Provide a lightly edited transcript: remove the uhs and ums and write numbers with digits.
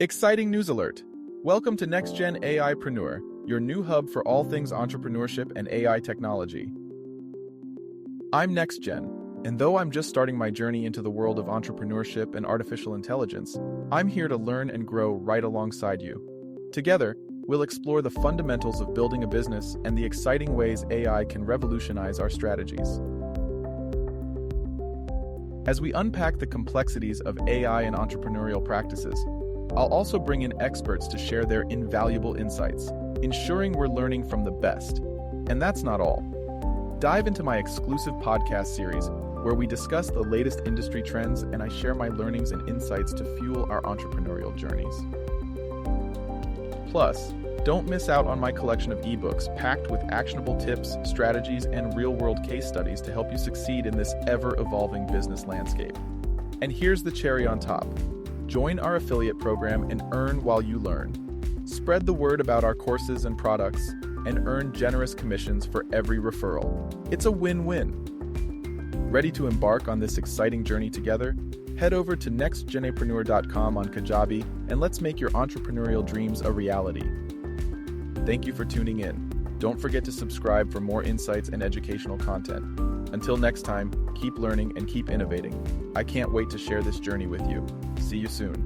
Exciting news alert! Welcome to NextGen AIpreneur, your new hub for all things entrepreneurship and AI technology. I'm NextGen, and though I'm just starting my journey into the world of entrepreneurship and artificial intelligence, I'm here to learn and grow right alongside you. Together, we'll explore the fundamentals of building a business and the exciting ways AI can revolutionize our strategies. As we unpack the complexities of AI and entrepreneurial practices, I'll also bring in experts to share their invaluable insights, ensuring we're learning from the best. And that's not all. Dive into my exclusive podcast series, where we discuss the latest industry trends and I share my learnings and insights to fuel our entrepreneurial journeys. Plus, don't miss out on my collection of ebooks packed with actionable tips, strategies, and real-world case studies to help you succeed in this ever-evolving business landscape. And here's the cherry on top. Join our affiliate program and earn while you learn. Spread the word about our courses and products and earn generous commissions for every referral. It's a win-win. Ready to embark on this exciting journey together? Head over to nextgenapreneur.com on Kajabi and let's make your entrepreneurial dreams a reality. Thank you for tuning in. Don't forget to subscribe for more insights and educational content. Until next time, keep learning and keep innovating. I can't wait to share this journey with you. See you soon.